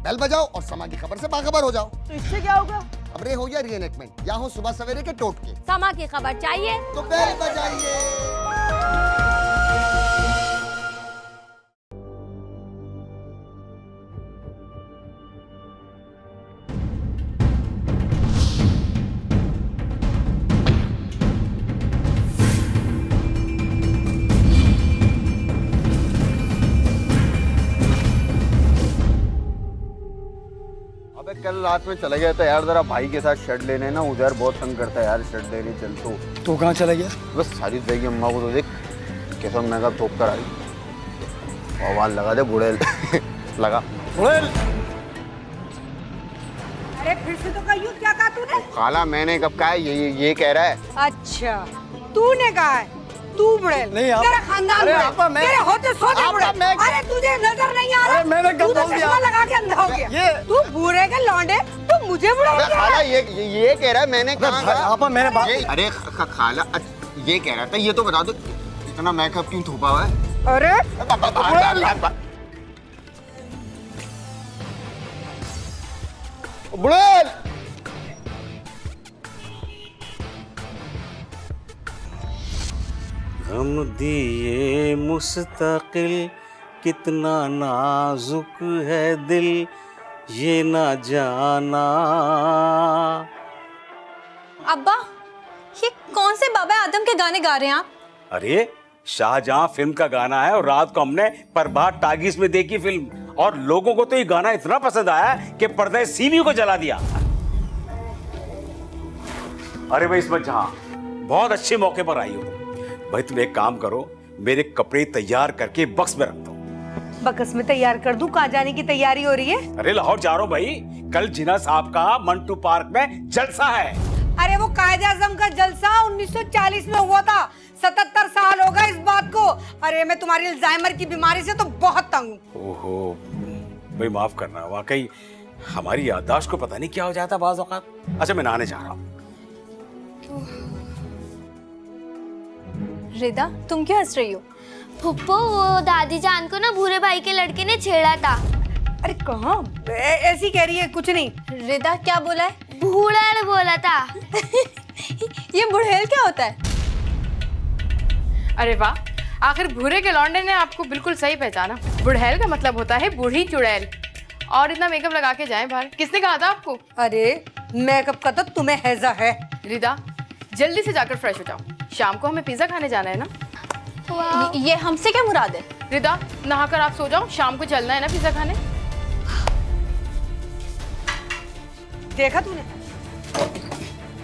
Bell बजाओ और समा की खबर से बाखबर हो जाओ। तो इससे क्या होगा? खबरें हो या रीएनेक्टमेंट, या हो सुबह सवेरे के टोटके। समा की खबर चाहिए तो बेल बजाइए। कल रात में चला गया था यार, जरा भाई के साथ शर्ट लेने ना, उधर बहुत तंग करता है यार शर्ट लेने। चल तो कहाँ चला गया? बस सारी जाएगी अम्मा को तो देख कैसा मेकअप थोप कर आई। आवाज लगा दे बुड़ेल लगा बुड़ेल। अरे फिर से तो कहियो, क्या कहा तूने? खाला मैंने कब कहा है? ये कह रहा है। अच्छा तूने कहा है, तू बुड़ेल। नहीं आप, तेरा खानदान अरे बुड़ेल। आपा मैं, तेरे होते सोते बुड़ेल। अरे तुझे नजर नहीं आ रहा? अरे मैंने कब बोल दिया? लगा के अंधा हो गया। तू बूढ़े के लौंडे, तू मुझे बुड़ेल। खाला ये कह रहा है, मैंने कहा आपा मैंने बात। अरे खाला ये कह रहा था, ये तो बता दो इतना मेकअप क्यों थोपा हुआ है? अरे बुड़ेल गम दिए मुस्तकिल कितना नाजुक है दिल ये ना जाना। अब्बा, ये कौन से बाबा आदम के गाने गा रहे हैं आप? अरे शाहजहां फिल्म का गाना है और रात को हमने प्रभात टागिस में देखी फिल्म, और लोगों को तो ये गाना इतना पसंद आया कि पर्दे सीवी को जला दिया। अरे भाई इसमें जहां बहुत अच्छे मौके पर आई हो भाई, तुम एक काम करो, मेरे कपड़े तैयार करके बक्स में रख दो। बक्स में तैयार कर दूं? कहाँ जाने की तैयारी हो रही है? अरे लाहौर जा रहा हूं भाई, कल जिना साहब का मंटू पार्क में जलसा है। अरे वो कायदे आजम का जलसा 1940 में हुआ था, 77 साल हो गए इस बात को। अरे मैं तुम्हारी अल्जाइमर की बीमारी से तो बहुत तंग हूँ। ओहो भाई माफ करना, वाकई हमारी याददाश्त को पता नहीं क्या हो जाता बाज़ औक़ात। अच्छा मैं नहाने जा रहा हूँ। रिदा, तुम क्यों हंस रही हो? फुप्पो, वो दादी जान को ना भूरे भाई के लड़के ने छेड़ा था। अरे कहाँ? ऐसी कह रही है, कुछ नहीं। रिदा क्या बोला है? भूड़ा बोला था। ये बुढ़ेल क्या होता है? अरे वाह, आखिर भूरे के लौंडे ने आपको बिल्कुल सही पहचाना। बुढ़ैल का मतलब होता है बूढ़ी चुड़ैल। और इतना मेकअप लगा के जाएं बाहर, किसने कहा था आपको? अरे मेकअप का तो तुम्हें हैजा है। रिदा जल्दी से जाकर फ्रेश हो जाओ, शाम को हमें पिज्जा खाने जाना है ना। ये हमसे क्या मुराद है? रिदा नहाकर आप सो जाओ, शाम को चलना है ना पिज्जा खाने। देखा तूने?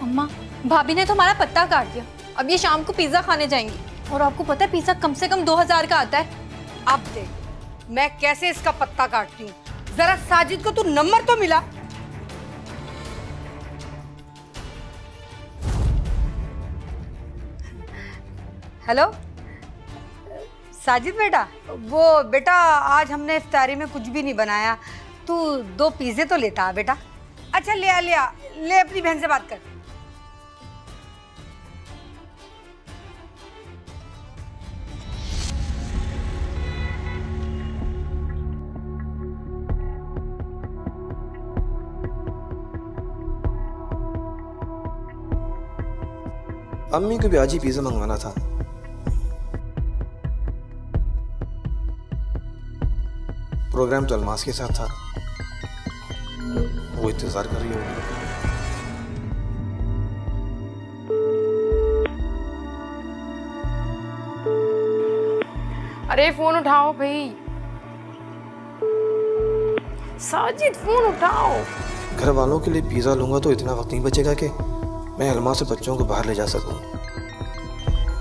अम्मा, भाभी ने तो हमारा पत्ता काट दिया। अब ये शाम को पिज्जा खाने जाएंगी, और आपको पता है पिज्जा कम से कम 2000 का आता है। अब देख मैं कैसे इसका पत्ता काटती हूँ। जरा साजिद को तू नंबर तो मिला। हेलो साजिद बेटा, वो बेटा आज हमने इफ्तारी में कुछ भी नहीं बनाया, तू 2 पिज़्ज़े तो लेता है बेटा। अच्छा ले आ ले अपनी बहन से बात कर। अम्मी को भी आज ही पिज़्ज़ा मंगवाना था। प्रोग्राम तो अलमास के साथ था, वो इंतजार कर रही होगी। अरे फोन उठाओ भाई, साजिद फोन उठाओ। घर वालों के लिए पिज़्ज़ा लूंगा तो इतना वक्त नहीं बचेगा कि मैं अलमास से बच्चों को बाहर ले जा सकूं।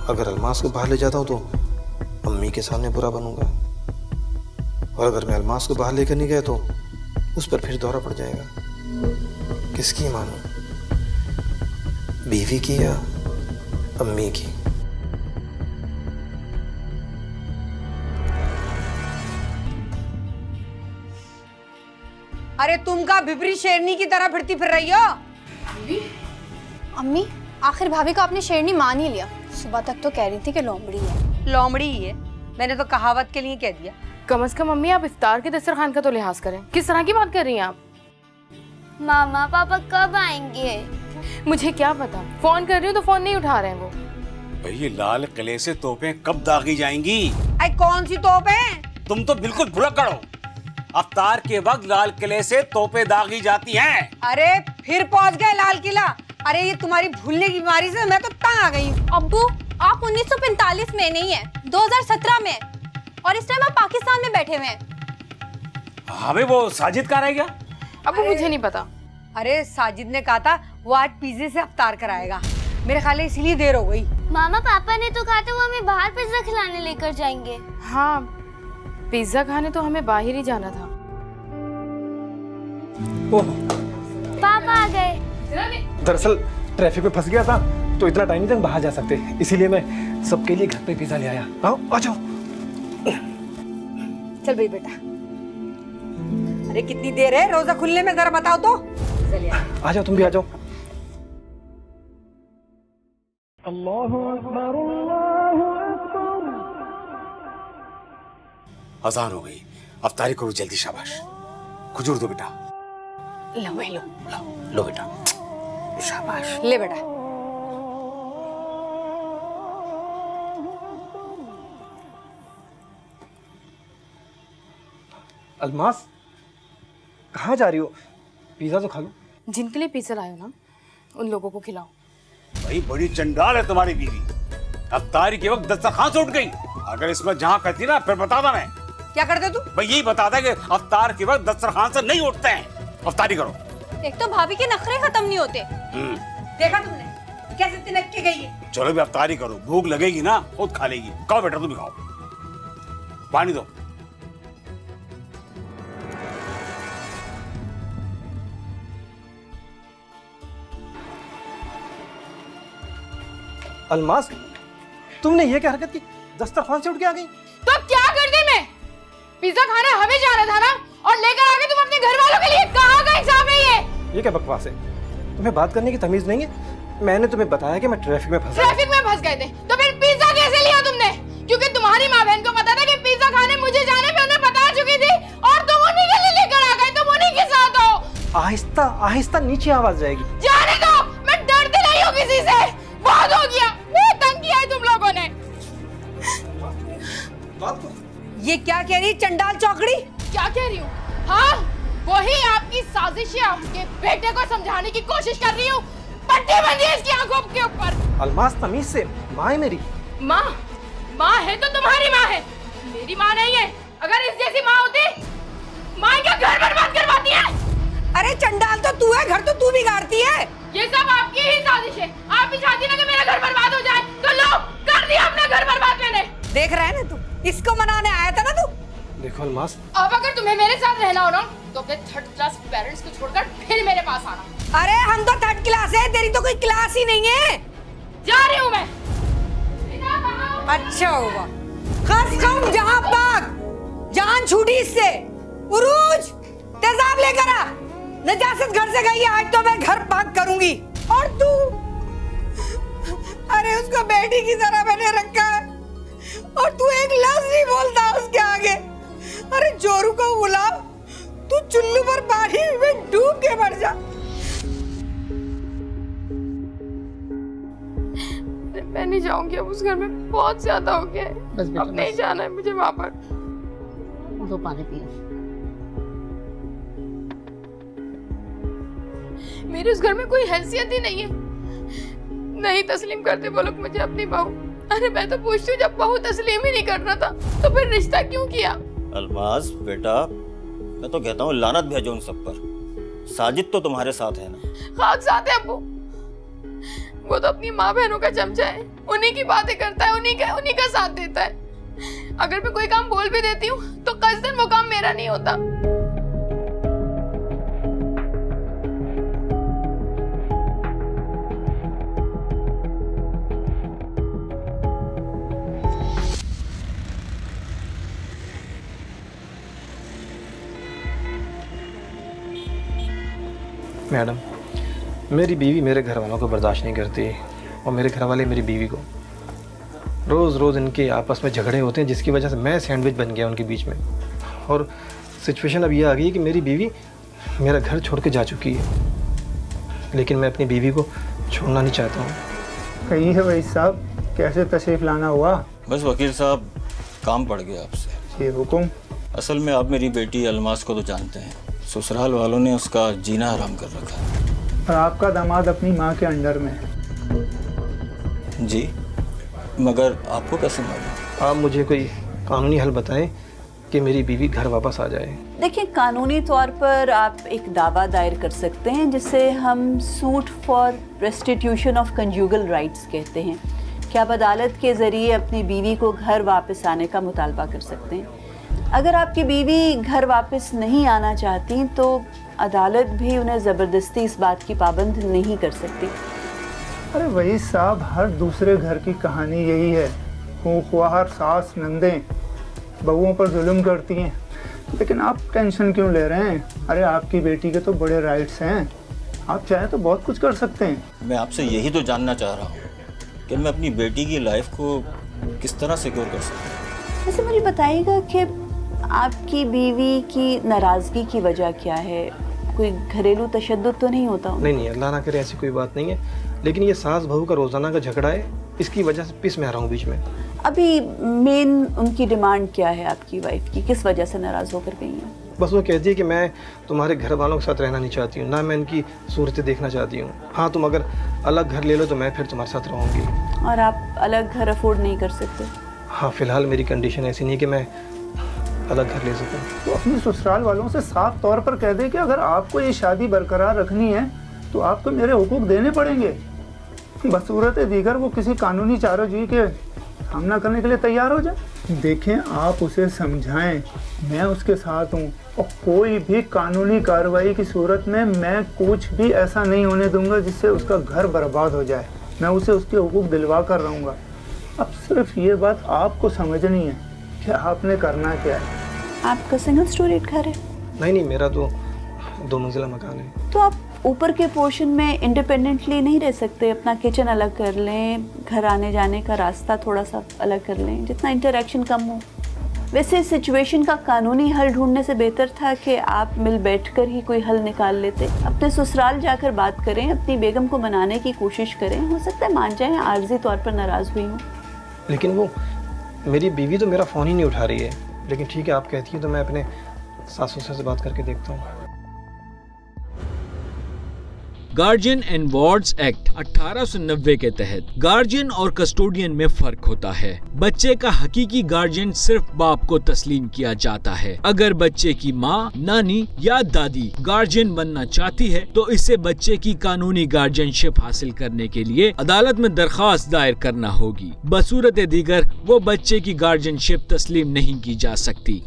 अगर अलमास को बाहर ले जाता हूं तो अम्मी के सामने बुरा बनूंगा, और अगर मैं अलमास को बाहर लेकर नहीं गया तो उस पर फिर दौरा पड़ जाएगा। किसकी मानूं, बीवी की या अम्मी की? अरे तुम का भिपरी शेरनी की तरह फिरती फिर रही हो? अम्मी, आखिर भाभी को आपने शेरनी मान ही लिया। सुबह तक तो कह रही थी कि लोमड़ी है। लोमड़ी ही है, मैंने तो कहावत के लिए कह दिया। कम से कम मम्मी आप इफ्तार के दस्तरखान का तो लिहाज करें। किस तरह की बात कर रही हैं आप? मामा पापा कब आएंगे? मुझे क्या पता, फोन कर रही हूँ तो फोन नहीं उठा रहे हैं वो। भाई ये लाल किले से तोपें कब दागी जाएंगी? अरे कौन सी तोप है? तुम तो बिल्कुल भुलक्कड़ हो। अफ्तार के वक्त लाल किले से तोपें दागी जाती हैं। अरे फिर पहुंच गए लाल किला। अरे ये तुम्हारी भूलने की बीमारी से मैं तो तंग आ गई हूँ। अब्बू आप 1945 में नहीं है, 2017 में, और इस टाइम आप पाकिस्तान में बैठे हुए हैं। हमें वो साजिद कहाँ रह गया? अब मुझे नहीं पता। अरे साजिद ने कहा था वो आज पिज्जे से अफ्तार कराएगा, मेरे ख्याल है इसलिए देर हो गई। मामा पापा ने तो कहा था वो हमें बाहर पिज्जा खिलाने लेकर जाएंगे। हाँ, पिज्जा खाने तो हमें बाहर ही जाना था। पापा आ गए। दरअसल ट्रैफिक में फंस गया था तो इतना टाइम नहीं तक बाहर जा सकते, इसीलिए मैं सबके लिए घर पे पिज्जा ले आया। आओ आ जाओ। चल भाई बेटा। अरे कितनी देर है रोजा खुलने में, जरा बताओ तो। आ जाओ, तुम भी आ जाओ। अजान हो गई, अफ्तारी करो जल्दी, शाबाश। खजूर दो बेटा। लो भाई लो। लो बेटा, शाबाश। ले बेटा। अलमास कहाँ जा रही हो? पिज्जा तो खा लो। जिनके लिए पिज्जा लाए हो ना, उन लोगों को खिलाओ। भाई बड़ी चंडाल है तुम्हारी बीवी। अफ्तारी के वक्त दस्तरखान से उठ गई। अगर इसमें जहाँ करती ना फिर बताता मैं। क्या करते तू? भाई यही बताता कि अफ्तार के वक्त दस्तरखान से नहीं उठते हैं। अफ्तारी करो। एक तो भाभी के नखरे खत्म नहीं होते। देखा तुमने कैसे तिनक के गई है? चलो भी अफ्तारी करो, भूख लगेगी ना खुद खा लेगी। खाओ बेटा, तुम भी खाओ। पानी दो। अलमास तुमने ये क्या हरकत की? दस्तरखान से उठ के आ गई। तो अब क्या करते? मैं पिज्जा खाना हमें जाना था ना, और लेकर आ गए तुम अपने घर वालों के लिए। कहाँ का इंसाफ है ये क्या बकवास है? तुम्हें बात करने की तमीज नहीं है? मैंने तुम्हें बताया कि मैं ट्रैफिक में फंसा। ट्रैफिक में फंस गए थे तो फिर पिज्जा कैसे लिया तुमने? क्योंकि तुम्हारी माँ बहन को पता था कि पिज्जा खाने मुझे जाने पे उन्हें बता चुकी थी, और तुम उन्हीं के लिए लेकर आ गए। तुम उन्हीं के साथ हो। आहिस्ता आहिस्ता नीचे आवाज जाएगी। जाने दो, मैं डरती नहीं हूँ किसी से। बहुत हो गया, बहुत तंग किया है तुम लोगों ने। ये क्या कह रही चंडाल चौकड़ी? क्या कह रही हूँ? हाँ, वही आपकी साजिश है। आपके बेटे को समझाने की कोशिश कर रही हूँ। पट्टी बंधी है इसकी आंखों के ऊपर। अलमास तमीज से, माँ है मेरी। माँ? माँ है तो तुम्हारी माँ है, मेरी माँ नहीं है। अगर इस जैसी माँ होती, माँ क्या घर बर्बाद करवाती है? अरे चंडाल तो तू है, घर तो तू बिगाड़ती है। ये सब आपकी ही साजिश है। आप भी चाहती ना कि मेरा घर बर्बाद हो जाए, तो लो कर दिया अपना घर बर्बाद मैंने। देख रहा है ना तू, इसको मनाने आया था ना तू। देखो अलमास, अब अगर तुम्हें मेरे साथ रहना हो ना, तो अपने थर्ड क्लास पेरेंट्स को छोड़कर फिर मेरे पास आना। अरे हम तो थर्ड क्लास है, तेरी तो कोई क्लास ही नहीं है। जा रही हूँ मैं। अच्छा हुआ, खस खम जहाँ पाक, जान छूटी इससे। उरूज तेजाब लेकर आ, नजासत घर से गई है, आज तो मैं घर पाक करूंगी। और तू, अरे उसको बेटी की तरह मैंने रखा है, और तू एक लफ्ज नहीं बोलता उसके आगे। अरे जोरू को बुला, तू चुल्लू पर पानी में डूब के मर जा। मैं नहीं जाऊंगी अब उस घर में, बहुत ज्यादा हो गया है। अब नहीं जाना है मुझे वहां पर। दो पानी पियो। मेरे उस घर में कोई हैसियत ही नहीं है। नहीं तस्लीम करते वो लोग मुझे अपनी बहू। अरे मैं तो पूछती हूँ, जब बहू तस्लीम ही नहीं कर रहा था तो फिर रिश्ता क्यों किया? अलमास बेटा, मैं तो कहता हूँ लानत भेजो उन सब पर। साजिद तो तुम्हारे साथ है ना? खाक साथ है अब्बू, वो तो अपनी माँ बहनों का चमचा है। उन्हीं की बातें करता है, उन्हीं का साथ देता है। अगर मैं कोई काम बोल भी देती हूँ तो कसदन वो काम मेरा नहीं होता। मैडम, मेरी बीवी मेरे घर वालों को बर्दाश्त नहीं करती, और मेरे घर वाले मेरी बीवी को। रोज़ रोज़ इनके आपस में झगड़े होते हैं, जिसकी वजह से मैं सैंडविच बन गया उनके बीच में। और सिचुएशन अब ये आ गई है कि मेरी बीवी मेरा घर छोड़ के जा चुकी है, लेकिन मैं अपनी बीवी को छोड़ना नहीं चाहता हूँ। कही है भाई साहब, कैसे तशरीफ लाना हुआ? बस वकील साहब, काम पड़ गया आपसे। जी हुकुम। असल में आप मेरी बेटी अलमास को तो जानते हैं, ससुराल वालों ने उसका जीना हराम कर रखा है। और आपका दामाद अपनी माँ के अंडर में है। जी, मगर आपको कैसे मालूम? आप मुझे कोई कानूनी हल बताएं कि मेरी बीवी घर वापस आ जाए। देखिए, कानूनी तौर पर आप एक दावा दायर कर सकते हैं जिसे हम suit for restitution of conjugal rights कहते हैं, कि आप अदालत के ज़रिए अपनी बीवी को घर वापस आने का मुतालबा कर सकते हैं। अगर आपकी बीवी घर वापस नहीं आना चाहती तो अदालत भी उन्हें ज़बरदस्ती इस बात की पाबंद नहीं कर सकती। अरे वही साहब, हर दूसरे घर की कहानी यही है। खूंख्वार सास नंदें बहुओं पर जुल्म करती हैं, लेकिन आप टेंशन क्यों ले रहे हैं? अरे आपकी बेटी के तो बड़े राइट्स हैं, आप चाहें तो बहुत कुछ कर सकते हैं। मैं आपसे यही तो जानना चाह रहा हूँ कि मैं अपनी बेटी की लाइफ को किस तरह सिक्योर कर सकता हूँ। वैसे मुझे बताइएगा कि आपकी बीवी की नाराज़गी की वजह क्या है? कोई घरेलू तशद्दुद तो नहीं होता? नहीं, अल्लाह ना करे ऐसी कोई बात नहीं है, लेकिन ये सास बहू का रोज़ाना का झगड़ा है, इसकी वजह से पिस में आ रहा हूँ बीच में। अभी मेन उनकी डिमांड क्या है आपकी वाइफ की? किस वजह से नाराज़ होकर गई हैं? बस वो कहती है कि मैं तुम्हारे घर वालों के साथ रहना नहीं चाहती हूँ, ना मैं इनकी सूरतें देखना चाहती हूँ। हाँ, तुम अगर अलग घर ले लो तो मैं फिर तुम्हारे साथ रहूँगी। और आप अलग घर अफोर्ड नहीं कर सकते? हाँ, फ़िलहाल मेरी कंडीशन ऐसी नहीं है कि मैं अलग घर ले सकूँ। तो अपने ससुराल वालों से साफ तौर पर कह दे कि अगर आपको ये शादी बरकरार रखनी है तो आपको मेरे हुकूक देने पड़ेंगे। बसूरत दीगर वो किसी कानूनी चाराजोई के सामना करने के लिए तैयार हो जाए। देखें, आप उसे समझाएं, मैं उसके साथ हूँ, और कोई भी कानूनी कार्रवाई की सूरत में मैं कुछ भी ऐसा नहीं होने दूंगा जिससे उसका घर बर्बाद हो जाए। मैं उसे उसके हुकूक दिलवा कर रहूँगा। अब सिर्फ ये बात आपको समझनी है कि आपने करना क्या है। आपका सिंगल स्टोरी घर है? नहीं, मेरा तो 2 मंजिला मकान है। तो आप ऊपर के पोर्शन में इंडिपेंडेंटली नहीं रह सकते? अपना किचन अलग कर लें, घर आने जाने का रास्ता थोड़ा सा अलग कर लें, जितना इंटरेक्शन कम हो। वैसे सिचुएशन का कानूनी हल ढूंढने से बेहतर था कि आप मिल बैठकर ही कोई हल निकाल लेते। अपने ससुराल जाकर बात करें, अपनी बेगम को मनाने की कोशिश करें, हो सकता है मान जाएं, आर्जी तौर पर नाराज़ हुई हूँ। लेकिन वो मेरी बीवी तो मेरा फ़ोन ही नहीं उठा रही है। लेकिन ठीक है, आप कहती हैं तो मैं अपने सास ससुर से बात करके देखता हूँ। गार्जियन एंड वार्ड्स एक्ट 1890 के तहत गार्जियन और कस्टोडियन में फर्क होता है। बच्चे का हकीकी गार्जियन सिर्फ बाप को तस्लीम किया जाता है। अगर बच्चे की माँ, नानी या दादी गार्जियन बनना चाहती है तो इसे बच्चे की कानूनी गार्जियनशिप हासिल करने के लिए अदालत में दरख्वास्त दायर करना होगी। बसूरत दीगर वो बच्चे की गार्जियनशिप तस्लीम नहीं की जा सकती।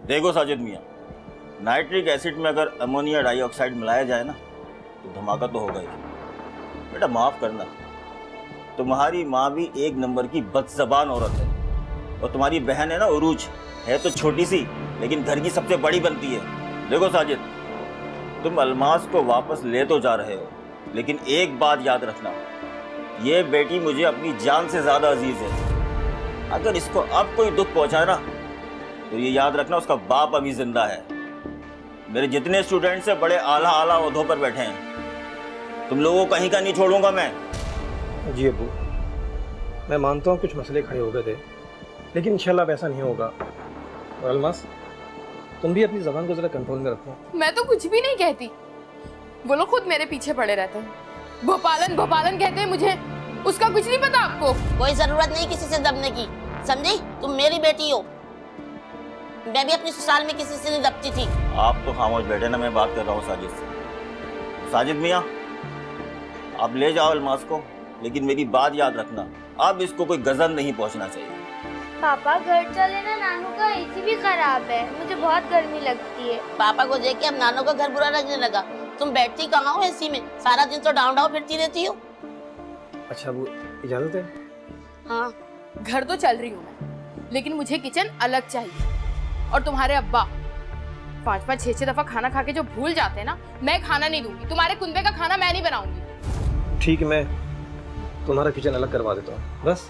देखो साजिद मियाँ, नाइट्रिक एसिड में अगर अमोनिया डाइऑक्साइड मिलाया जाए ना तो धमाका तो होगा ही। बेटा माफ़ करना, तुम्हारी माँ भी एक नंबर की बदज़बान औरत है, और तुम्हारी बहन है ना उरूज, है तो छोटी सी लेकिन घर की सबसे बड़ी बनती है। देखो साजिद, तुम अलमास को वापस ले तो जा रहे हो, लेकिन एक बात याद रखना, ये बेटी मुझे अपनी जान से ज़्यादा अजीज़ है। अगर इसको अब कोई दुख पहुँचाए ना तो ये याद रखना, उसका बाप अभी जिंदा है। मेरे जितने स्टूडेंट्स हैं बड़े आला आला ओहदों पर बैठे हैं, तुम लोगों को कहीं का नहीं छोड़ूंगा मैं। जी अबू, मैं मानता हूँ कुछ मसले खड़े हो गए थे, लेकिन इंशाल्लाह वैसा नहीं होगा। और अलमास, तुम भी अपनी ज़बान को ज़रा कंट्रोल में रखो। मैं तो कुछ भी नहीं कहती, वो लोग खुद मेरे पीछे पड़े रहते हैं। भोपालन भोपालन कहते हैं मुझे, उसका कुछ नहीं पता आपको। कोई जरूरत नहीं किसी से दबने की, समझी? तुम मेरी बेटी हो, मैं भी अपनी ससुराल में किसी से नहीं दबती थी। आप तो खामोश बैठे ना, मैं बात कर रहा हूँ साजिद से। साजिद मियाँ, आप ले जाओ अलमास को, लेकिन मेरी बात याद रखना, अब इसको कोई गजन नहीं पहुंचना चाहिए। पापा घर चले ना, नानू का एसी भी खराब है, मुझे बहुत गर्मी लगती है। पापा को देख के अब नानू का घर बुरा लगने लगा। तुम बैठती कहाँ हो एसी में, सारा दिन तो डाउन डाउन फिरती रहती हो। अच्छा वो इजाजत है? हाँ, घर तो चल रही हूँ मैं, लेकिन मुझे किचन अलग चाहिए। और तुम्हारे अब्बा 5-5, 6-6 दफा खाना खा के जो भूल जाते हैं ना, मैं खाना नहीं दूंगी। तुम्हारे कुनबे का खाना मैं नहीं बनाऊंगी। ठीक है, मैं तुम्हारा किचन अलग करवा देता हूँ बस।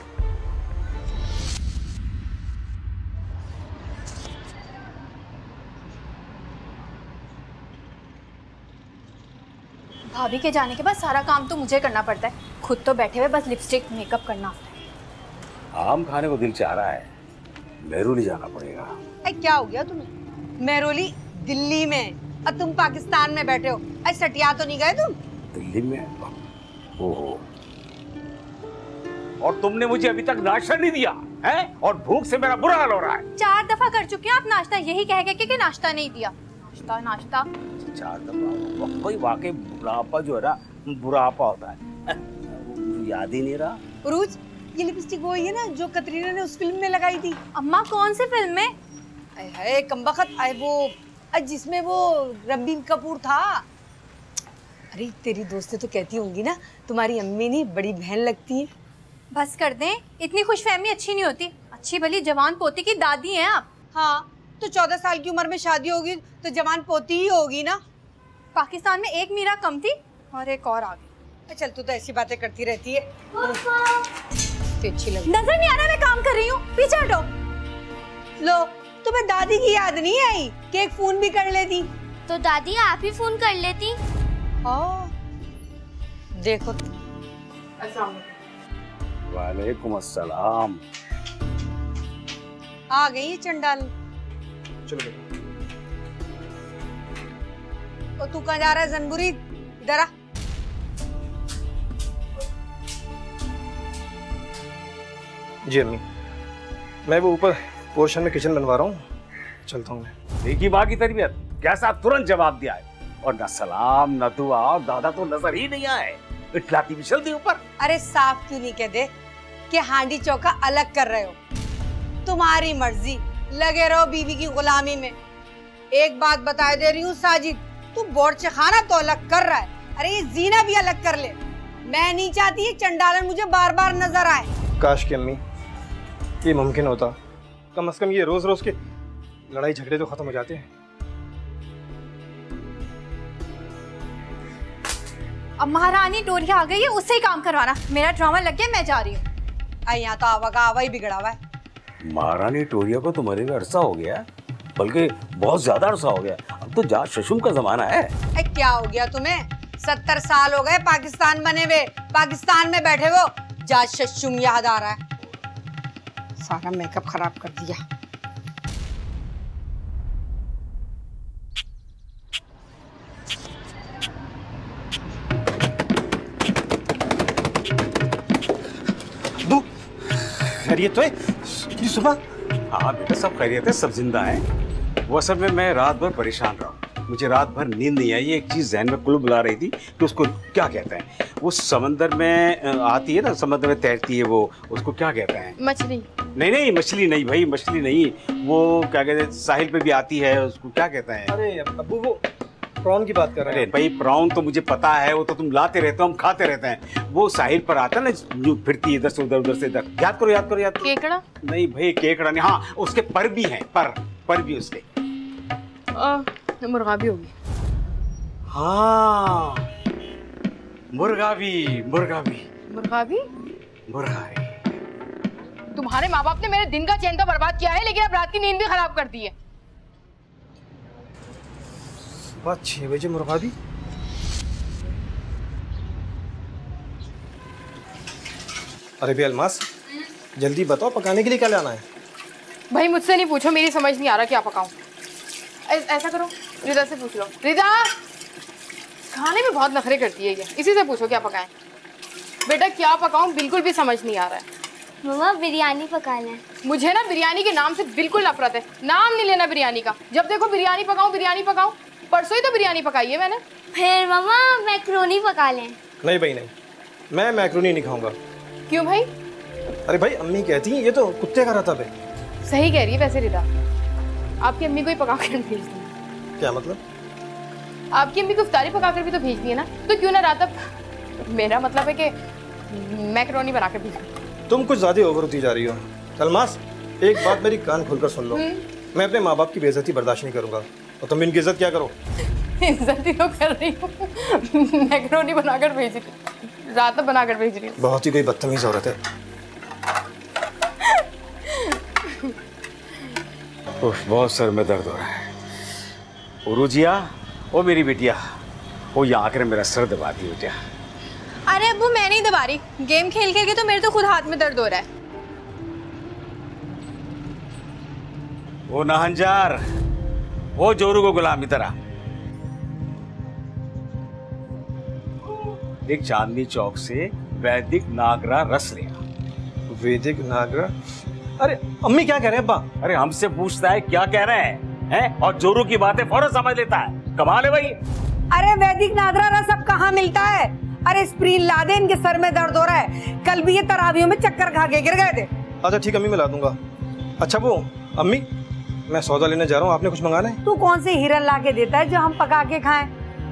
भाभी के जाने के बाद सारा काम तो मुझे करना पड़ता है, खुद तो बैठे हुए बस लिपस्टिक मेकअप करना होता है। आम खाने को दिल चाह रहा है, मेहरोली जाना पड़ेगा। क्या हो गया तुम्हें? मेहरोली दिल्ली में और तुम पाकिस्तान में बैठे हो। सटिया तो नहीं गए तुम? दिल्ली में? ओहो, और तुमने मुझे अभी तक नाश्ता नहीं दिया है, और भूख से मेरा बुरा हाल हो रहा है। 4 दफा कर चुके हैं आप नाश्ता, यही कह के कि नाश्ता नहीं दिया। नाश्ता नाश्ता 4 दफा? कोई वाकई बुढ़ापा जो है ना, बुढ़ापा होता है, याद ही नहीं रहा। उरूज, ये लिपस्टिक वही है ना जो कतरीना ने उस फिल्म में लगाई थी? अम्मा कौन सी फिल्म में? अरे कमबख्त, वो जिसमें वो रणबीर कपूर था। अरे तेरी दोस्तें तो कहती होंगी ना तुम्हारी अम्मी नहीं बड़ी बहन लगती है। बस कर दें, इतनी खुशफहमी अच्छी नहीं होती। अच्छी भली जवान पोती की दादी हैं आप। हाँ, तो 14 साल की उम्र में शादी होगी तो जवान पोती ही होगी ना। पाकिस्तान में एक मीरा कम थी और एक और आ गई। चल, तू तो ऐसी बातें करती रहती है। अच्छी लगी। नजर नहीं आ रहा मैं काम कर रही हूँ, पीछे हटो। लो, तुम्हें दादी की याद नहीं आई कि एक फोन भी कर लेती? तो दादी आप ही फोन कर लेती। हाँ, देखो। वालेकुम अस्सलाम। आ गई है चंडाल। चलो तो तू कहाँ जा रहा है जनबुरी? इधर आ। जी अम्मी, मैं वो ऊपर पोर्शन में किचन बनवा रहा हूँ, चलता हूँ मैं। देखी माँ की तरबियत, कैसा तुरंत जवाब दिया है, और न सलाम न दुआ, और दादा तो नजर ही नहीं आए। इटलाती भी चल दी ऊपर। अरे साफ क्यों नहीं कह दे कि हांडी चौका अलग कर रहे हो? तुम्हारी मर्जी, लगे रहो बीवी की गुलामी में। एक बात बता दे रही हूँ साजिद, तू बोर्ड खाना तो अलग कर रहा है, अरे ये जीना भी अलग कर ले। मैं नहीं चाहती ये चंडालन मुझे बार बार नजर आए। काश की अम्मी ये मुमकिन होता, कम से कम ये रोज रोज के लड़ाई झगड़े तो खत्म हो जाते हैं। अब महारानी डोरिया आ गई है, उससे ही काम करवाना। मेरा ड्रामा लग गया, मैं जा रही हूँ। यहाँ तो आवा का आवा ही बिगड़ा हुआ है। महारानी टोरिया को तुम्हारे भी अरसा हो गया, बल्कि बहुत ज्यादा अरसा हो गया। अब तो जाट शशुम का जमाना है। क्या हो गया तुम्हें? 70 साल हो गए पाकिस्तान बने हुए, पाकिस्तान में बैठे हो जाट शशुम याद आ रहा है। सारा मेकअप खराब कर दिया। खैरियत तो है सुबह? हाँ बेटा, सब खैरियत है, सब जिंदा हैं। वो असल में मैं रात भर परेशान रहा, मुझे रात भर नींद नहीं आई। एक चीज जहन में कुल बुला रही थी कि उसको क्या कहते हैं, वो समंदर में आती है ना, समंदर में तैरती है वो, उसको क्या कहते हैं? मछली। नहीं नहीं, मछली नहीं भाई, मछली नहीं, वो क्या कहते हैं, साहिल पे भी आती है, उसको क्या कहते हैं? अरे अब्बू, वो प्रॉन की बात कर रहे हैं। भाई प्रॉन तो मुझे पता है, वो तो तुम लाते रहते हो, हम खाते रहते हैं। वो साहिल पर आता है ना, जो फिरती है इधर से उधर, उधर से इधर। याद करो याद करो याद करो। केकड़ा? नहीं भाई, केकड़ा नहीं। हाँ, उसके पर भी हैं, पर भी उसके। मुर्गा भी होगी। हाँ, मुर्गा भी। तुम्हारे माँ बाप ने मेरे दिन का चैन तो बर्बाद किया है, लेकिन अब रात की नींद भी खराब कर दी है। सुबह 6 बजे मुर्गा भी? अरे भी अलमास, जल्दी बताओ पकाने के लिए क्या लाना है? भाई मुझसे नहीं पूछो, मेरी समझ नहीं आ रहा क्या पकाऊं। ऐसा करो, रिदा से पूछ लो। रिदा, खाने में बहुत नखरे करती है ये, इसी से पूछो क्या पकाएं। बेटा क्या पकाऊं, बिल्कुल भी समझ नहीं आ रहा है। मम्मा बिरयानी पकाना है। मुझे ना बिरयानी के नाम से बिल्कुल नफरत है, नाम नहीं लेना बिरयानी का। जब देखो बिरयानी पकाऊं। परसों ही तो बिरयानी पकाई है मैंने। फिर मम्मा मैक्रोनी पका लें। नहीं भाई नहीं, मैं मैक्रोनी नहीं खाऊंगा। क्यों भाई? अरे भाई अम्मी कहती हैं ये तो कुत्ते का रतब है। सही कह रही है वैसे रिदा, आपकी अम्मी को ही पका कर भेज दी। क्या मतलब? आपकी अम्मी को इफ्तारी पका कर भी तो भेजनी है ना, तो क्यों ना रात, मेरा मतलब है कि मैकरोनी बना कर भेज दी। तुम कुछ ज्यादा ओवर होती जा रही हो। अलमास, एक बात मेरी कान खोलकर सुन लो, मैं अपने माँ बाप की बेइज्जती बर्दाश्त नहीं करूंगा, और तुम इनकी इज्जत क्या करो। इज्जत ही तो कर रही हूँ, मैकरोनी बनाकर भेज रही, रात बनाकर भेज रही हूँ। बहुत ही कोई बदतमीज औरत है। बहुत सर में दर्द हो रहा है। उरुजिया, ओ मेरी बेटिया, वो यहाँ आकर मेरा सर दबाती बेटिया। अरे अब्बू मैं नहीं दबा रही, गेम खेल खेल के तो मेरे तो खुद हाथ में दर्द हो रहा है। वो नहंजार, वो जोरू को गुलामी तरह। एक चांदनी चौक से वैदिक नागरा रस लिया। वैदिक नागरा? अरे अम्मी क्या कह रहे हैं अब्बा? अरे हमसे पूछता है क्या कह रहे हैं, और जोरू की बातें फौरन समझ लेता है। कमाल है भाई। अरे वैदिक नागरा रस अब कहाँ मिलता है? अरे स्प्रीन ला दे, इनके सर में दर्द हो रहा है। कल भी ये तरावियों में चक्कर खा के गिर गए थे। अच्छा ठीक अम्मी, मैं ला दूंगा। अच्छा वो अम्मी, मैं सौदा लेने जा रहा हूँ, आपने कुछ मंगाना है? तू कौन से हिरन ला के देता है जो हम पका के खाएं?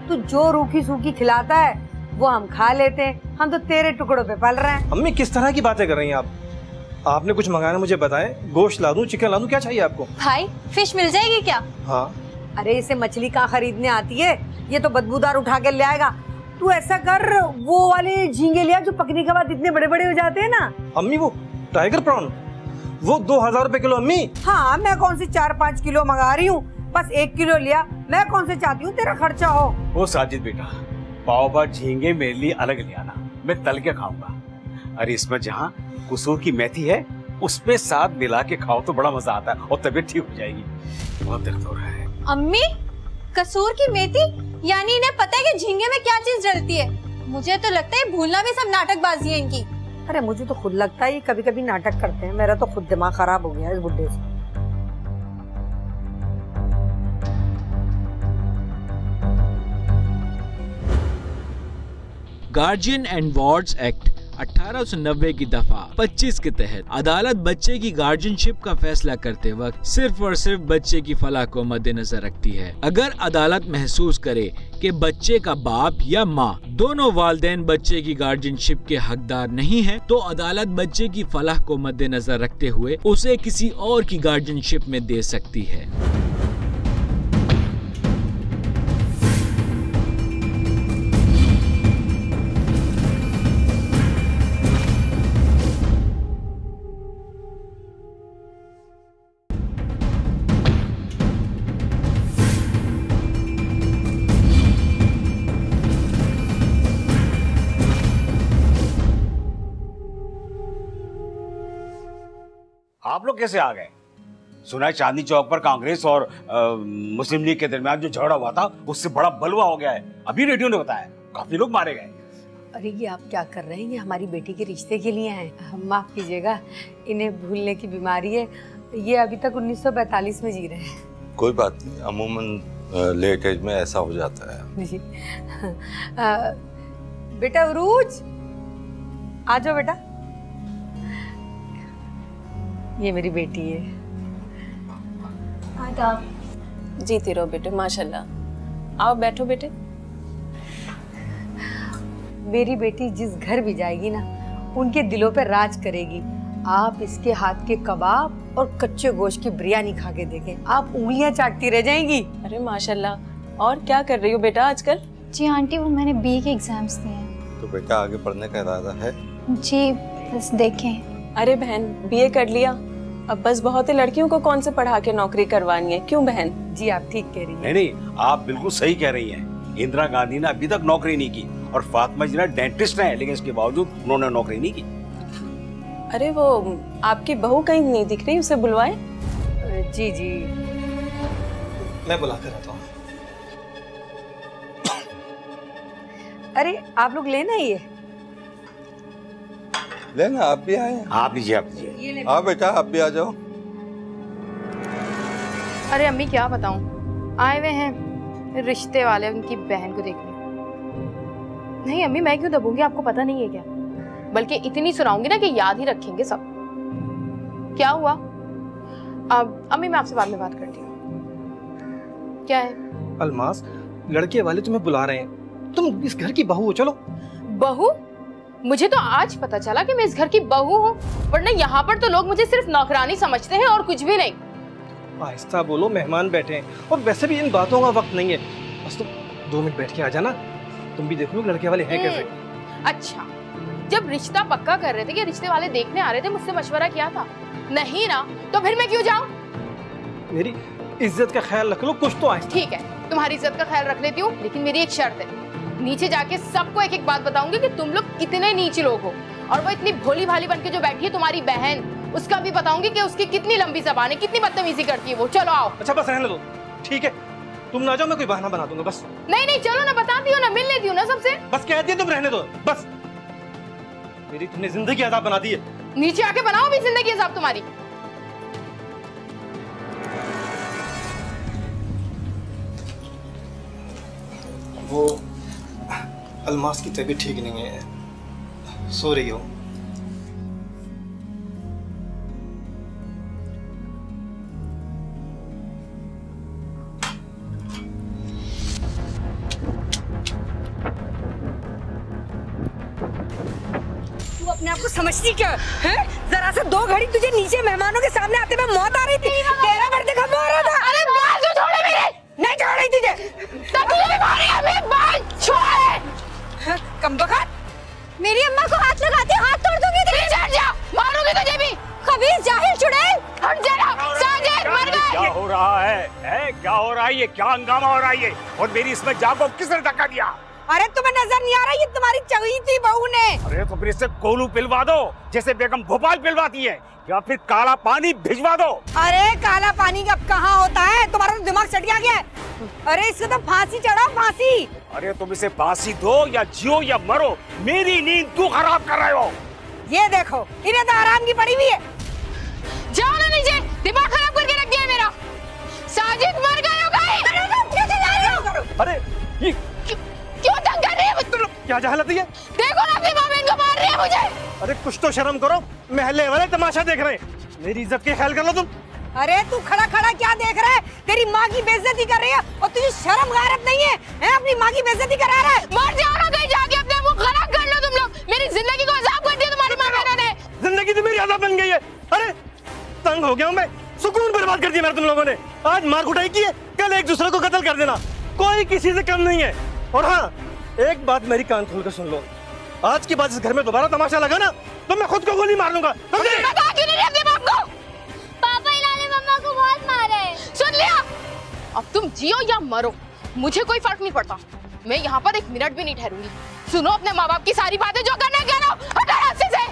तू जो रूखी सूखी खिलाता है वो हम खा लेते हैं। हम तो तेरे टुकड़ों पे पल रहे हैं। अम्मी किस तरह की बातें कर रही हैं आप? आपने कुछ मंगाना मुझे बताएं, गोश्त ला दूं, चिकन ला दूं, क्या चाहिए आपको? भाई फिश मिल जाएगी क्या? हाँ। अरे इसे मछली कहाँ खरीदने आती है, ये तो बदबूदार उठा के ले आएगा। तू ऐसा कर, वो वाले झींगे लिया जो पकने के बाद इतने बड़े बड़े हो जाते हैं ना। अम्मी वो टाइगर प्रॉन, वो 2000 रुपए किलो अम्मी। हाँ, मैं कौन सी 4-5 किलो मंगा रही हूँ, बस 1 किलो लिया। मैं कौन से चाहती हूँ तेरा खर्चा हो। वो साजिद बेटा, पाव भात झींगे मेरे लिए अलग ले आना, मैं तल के खाऊंगा। अरे इसमें जहाँ कसूर की मेथी है उसमें साथ मिला के खाओ तो बड़ा मजा आता है और तबीयत ठीक हो जाएगी। बहुत दर्द हो रहा है। अम्मी, कसूर की मेथी? यानी इन्हें पता है कि झींगे में क्या चीज डलती है? मुझे तो लगता है भूलना भी सब नाटकबाजी है इनकी। अरे मुझे तो खुद लगता है ये कभी कभी नाटक करते हैं। मेरा तो खुद दिमाग खराब हो गया इस बुड्ढे से। गार्जियन एंड वार्ड्स एक्ट 1890 की दफा 25 के तहत अदालत बच्चे की गार्जियनशिप का फैसला करते वक्त सिर्फ और सिर्फ बच्चे की फलाह को मद्देनजर रखती है। अगर अदालत महसूस करे कि बच्चे का बाप या माँ दोनों वालिदैन बच्चे की गार्जियनशिप के हकदार नहीं हैं, तो अदालत बच्चे की फलाह को मद्देनजर रखते हुए उसे किसी और की गार्जियनशिप में दे सकती है। आप लोग कैसे आ गए? सुना है चांदनी चौक पर कांग्रेस और मुस्लिम लीग के दरमियान जो झगड़ा हुआ था उससे बड़ा बलवा हो गया है। अभी रेडियो ने बताया काफी लोग मारे गए। अरे ये आप क्या कर रहे हैं? ये हमारी बेटी के रिश्ते के लिए हैं। माफ कीजिएगा, इन्हें भूलने की बीमारी है। ये अभी तक 1942 में जी रहे हैं। कोई बात नहीं, अमूमन लेट एज में ऐसा हो जाता है जी। बेटा उरूज, आ जाओ बेटा। ये मेरी बेटी है। आदाब। जीती रहो बेटे, माशाल्लाह। आओ बैठो बेटे। मेरी बेटी जिस घर भी जाएगी ना, उनके दिलों पे राज करेगी। आप इसके हाथ के कबाब और कच्चे गोश्त की बिरयानी खा के देखें, आप उंगलियां चाटती रह जाएंगी। अरे माशाल्लाह। और क्या कर रही हो बेटा आजकल? जी आंटी, वो मैंने BA के एग्जाम्स दिए हैं। तो बेटा आगे पढ़ने का इरादा है? जी बस देखें। अरे बहन, BA कर लिया, अब बस बहुत ही लड़कियों को कौन से पढ़ा के नौकरी करवानी है, क्यों बहन? जी आप ठीक कह रही हैं। नहीं, आप बिल्कुल सही कह रही हैं। इंदिरा गांधी ने अभी तक नौकरी नहीं की और फातिमा जी ना डेंटिस्ट है, लेकिन इसके बावजूद उन्होंने नौकरी नहीं की। अरे वो आपकी बहू कहीं नहीं दिख रही, उसे बुलवाएं। जी जी मैं बुला कर आता हूँ। अरे आप लोग लेना ये लेना, आप भी आए? आप लीजिए, आप लीजिए। हाँ बेटा आप भी आ जाओ। अरे अम्मी क्या बताऊं, आए हुए हैं रिश्ते वाले उनकी बहन को देखने। नहीं अम्मी, मैं क्यों दबूंगी, आपको पता नहीं है क्या? बल्कि इतनी सुनाऊंगी ना कि याद ही रखेंगे सब। क्या हुआ? अब अम्मी मैं आपसे बाद में बात करती हूँ। क्या है? अलमास, लड़के वाले तुम्हें बुला रहे हैं, तुम इस घर की बहू हो। चलो। बहू? मुझे तो आज पता चला कि मैं इस घर की बहू हूँ, वरना यहाँ पर तो लोग मुझे सिर्फ नौकरानी समझते हैं और कुछ भी नहीं। आहिस्ता बोलो, मेहमान बैठे हैं और वैसे भी इन बातों का वक्त नहीं है। बस तुम 2 मिनट बैठ के आ जाना, तुम भी देखो लड़के वाले हैं कैसे। अच्छा, जब रिश्ता पक्का कर रहे थे कि रिश्ते वाले देखने आ रहे थे, मुझसे मशवरा किया था? नहीं ना, तो फिर मैं क्यों जाऊं? मेरी इज्जत का ख्याल रख लो कुछ तो। आहिस्ता। ठीक है, तुम्हारी इज्जत का ख्याल रख लेती हूँ, लेकिन मेरी एक शर्त है। नीचे जाके सबको एक एक बात बताऊंगी कि तुम लोग कितने नीच लोग हो, और वो इतनी भोली भाली बनके जो बैठी है तुम्हारी बहन, उसका भी बताऊंगी कि उसकी कितनी लंबी जबान है, कितनी बदतमीजी करती है वो। चलो आओ। अच्छा बस रहने दो, ठीक है, तुम ना जाओ, मैं कोई बहाना बना दूंगा बस। नहीं नहीं चलो ना, बताती हूँ ना, मिल लेती हूँ ना सबसे। बस कह दिया, तुम रहने दो बस। मेरी तुमने जिंदगी अजाब बना दी है। नीचे आके बनाओ भी जिंदगी अजाब तुम्हारी। वो अलमास की तबीयत ठीक नहीं है, सो रही हो। तू अपने आप को समझती क्या है? जरा से 2 घड़ी तुझे नीचे मेहमानों के सामने आते हुए मौत आ रही थी, तेरा मर्द खत्म हो रहा था। अरे बाल तो छोड़े मेरे। नहीं छोड़ रही तुझे, तब तुझे भी मारी हमें, बाल छोड़। कम बखत, मेरी अम्मा को हाथ लगाती, हाथ तोड़ दूंगी तेरे। चढ़ जा, मारूंगी तुझे भी। खबीस जाहिल चुड़ैल। हट जा ना, साजिद मर गए। क्या हो रहा है? क्या हो रहा है? ये क्या हंगामा हो रहा है ये? और मेरी इसमें जान को किसने धक्का दिया? अरे तुम्हें नजर नहीं आ रहा, ये तुम्हारी चवी थी बहू ने। अरे तो फिर इससे कोलू पिलवा दो, जैसे बेगम भोपाल पिलवाती है, या फिर काला पानी भिजवा दो। अरे काला पानी अब कहाँ होता है, तुम्हारा तो दिमाग चट गया है। अरे इसको तो फांसी चढ़ाओ, फांसी। अरे तुम इसे फांसी दो या जियो या मरो, मेरी नींद क्यों खराब कर रहे हो? ये देखो, इन्हें तो आराम की पड़ी हुई है। जाओ ना नीचे, दिमाग खराब करके रख दिया मेरा। साजिद मर गए हो गए। अरे ये क्यों तंग कर रही है? क्या जहालत है? देखो ना, अपनी माँ बहन को मार रही है मुझे। अरे कुछ तो शर्म करो, महल्ले वाले तमाशा देख रहे हैं, मेरी इज्जत के ख्याल कर लो तुम। अरे तू खड़ा खड़ा क्या देख रहा है? तेरी माँ की बेइज्जती कर रही है और तुझे शर्म गैरत नहीं है, हैं? अपनी माँ की बेइज्जती करा रहा है। मर जाओ ना कहीं जाके, अपने मुंह खराब कर लो तुम लोग। मेरी जिंदगी को अजाब कर दिया तुम्हारी माँ बहनों ने। जिंदगी तो मेरी अजाब बन गई है। अरे तंग हो गया हूँ मैं, सुकून बर्बाद कर दिया मेरा तुम लोगों ने। आज मार कुटाई की है, कल एक दूसरे को कत्ल कर देना, कोई किसी से कम नहीं है। और हाँ, एक बात मेरी कान खोल कर सुन लो, आज के बाद इस घर में दोबारा तमाशा लगा ना तो मैं खुद को गोली मार लूंगा। पापा इन्होंने मम्मा को बहुत मारा है। सुन लिया, अब तुम जियो या मरो, मुझे कोई फर्क नहीं पड़ता। मैं यहाँ पर 1 मिनट भी नहीं ठहरूंगी। सुनो अपने माँ बाप की सारी बातें, जो करना है करो, हटो रास्ते से।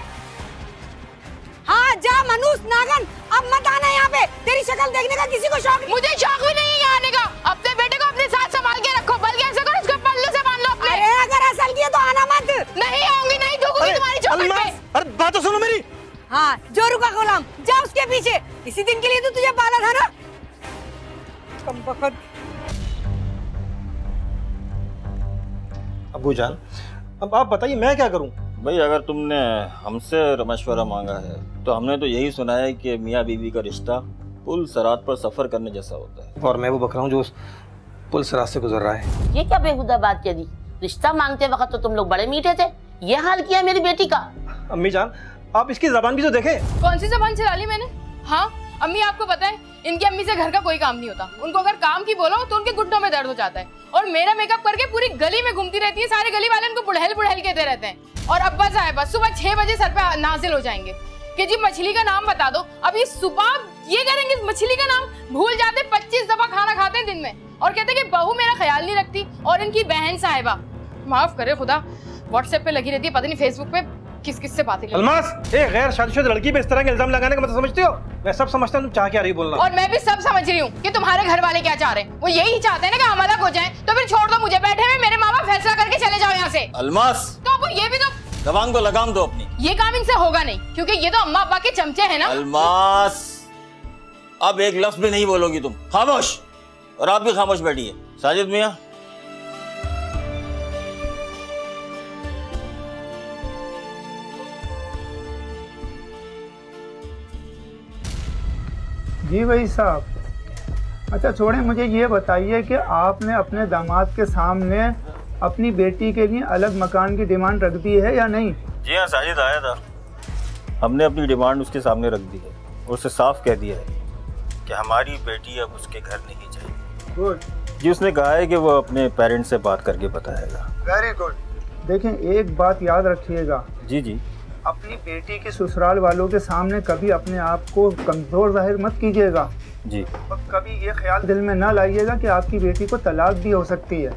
हाँ जा मनूस नागन, अब मत आना यहाँ पे, तेरी शक्ल देखने का किसी को शौक। मुझे शौक भी नहीं है यहाँ आने का। अपने बेटे को अपने साथ संभाल के रखो, बल्कि ऐसा करो उसको पल्लू से बांध लो अपने। अरे अगर असल की है तो आना मत। नहीं आऊंगी, नहीं दूंगी तुम्हारी चौखट पे। अरे बात तो सुनो मेरी। हाँ जोरू का गुलाम, जा उसके पीछे, इसी दिन के लिए तो तुझे पाला था ना। कम बखत। अब्बू जान, अब आप बताइए मैं क्या करूं? भाई अगर तुमने हमसे मशवरा मांगा है तो हमने तो यही सुना है कि मियाँ बीवी का रिश्ता पुल सरात पर सफर करने जैसा होता है। और मैं वो बकरा हूँ जो उस पुल सरात से गुजर रहा है। ये क्या बेहुदा बात कह दी? रिश्ता मांगते वक्त तो तुम लोग बड़े मीठे थे, ये हाल किया मेरी बेटी का। अम्मी जान, आप इसकी जबान भी तो देखें। कौन सी जबान चला ली मैंने? हाँ अम्मी, आपको पता है इनकी अम्मी से घर का कोई काम नहीं होता। उनको अगर काम की बोलो तो उनके घुटनों में दर्द हो जाता है, और मेरा मेकअप करके पूरी गली में घूमती रहती है। सारे गली वाले उनको बुढ़ैल बुढ़ैल कहते रहते हैं। और अब्बा साहब बस सुबह 6 बजे सर पे नाजिल हो जाएंगे कि जी मछली का नाम बता दो। अब ये सुबह ये करेंगे, मछली का नाम भूल जाते, 25 दफा खाना खाते हैं दिन में, और कहते कि बहू मेरा ख्याल नहीं रखती। और इनकी बहन साहिबा, माफ करे खुदा, व्हाट्सएप पे लगी रहती है, पता नहीं फेसबुक पे किस किस से बातें करती है। अलमास, एक गैर शादीशुदा लड़की पे इस तरह के इल्जाम लगाने का मतलब समझते हो? मैं सब समझता हूँ, तुम चाह क्या रही बोलना। और मैं भी सब समझ रही हूँ कि तुम्हारे घर वाले क्या चाह रहे हैं। वो यही चाहते हैं ना कि हम अलग हो जाएं, तो फिर छोड़ दो मुझे, बैठे हुए मेरे माँ बाप फैसला करके चले जाओ यहाँ से। अलमास, तो वो ये भी तो जबान को लगाम दो अपनी। ये काम इनसे होगा नहीं, क्योंकि ये तो अम्मा अब्बा के चमचे हैं ना। अलमास, अब एक लफ्ज भी नहीं बोलोगी तुम, खामोश। और आप भी खामोश बैठिए। साजिद मियाँ, जी वही साहब। अच्छा छोड़ें, मुझे ये बताइए कि आपने अपने दामाद के सामने अपनी बेटी के लिए अलग मकान की डिमांड रख दी है या नहीं? जी हाँ, साजिद आया था, हमने अपनी डिमांड उसके सामने रख दी है। उससे साफ कह दिया है कि हमारी बेटी अब उसके घर नहीं जाएगी। गुड। जी उसने कहा है कि वो अपने पेरेंट्स से बात करके बताएगा। Very good. देखें, एक बात याद रखिएगा। जी जी। अपनी बेटी के ससुराल वालों के सामने कभी अपने आप को कमज़ोर जाहिर मत कीजिएगा जी, और कभी ये ख्याल दिल में ना लाइएगा कि आपकी बेटी को तलाक भी हो सकती है।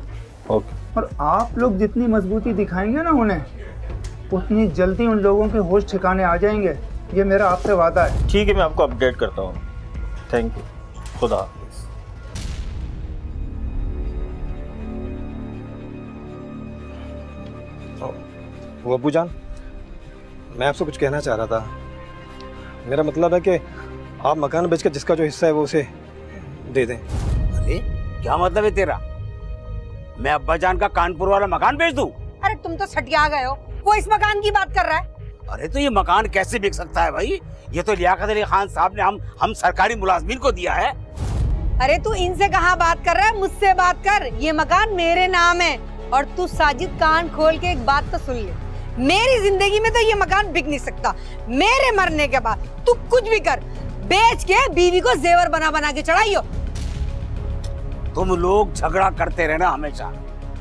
ओके। और आप लोग जितनी मजबूती दिखाएंगे ना उन्हें, उतनी जल्दी उन लोगों के होश ठिकाने आ जाएंगे। ये मेरा आपसे वादा है। ठीक है, मैं आपको अपडेट करता हूँ। थैंक यू, खुदा हाफिज़। वो अब्बू जान, मैं आपसे कुछ कहना चाह रहा था। मेरा मतलब है कि आप मकान बेचकर जिसका जो हिस्सा है वो उसे दे दें। अरे क्या मतलब है तेरा? मैं अब्बा जान का कानपुर वाला मकान बेच दूं? अरे तुम तो सटिया गए हो, वो इस मकान की बात कर रहा है। अरे तो ये मकान कैसे बिक सकता है भाई? ये तो लियाकत अली खान साहब ने हम सरकारी मुलाजमीन को दिया है। अरे तू इनसे कहाँ बात कर रहा है, मुझसे बात कर। ये मकान मेरे नाम है। और तू साजिद, कान खोल के एक बात तो सुन ले, मेरी जिंदगी में तो ये मकान बिक नहीं सकता। मेरे मरने के बाद तू कुछ भी कर, बेच के बीवी को जेवर बना बना के चढ़ाइयो। तुम लोग झगड़ा करते रहना हमेशा।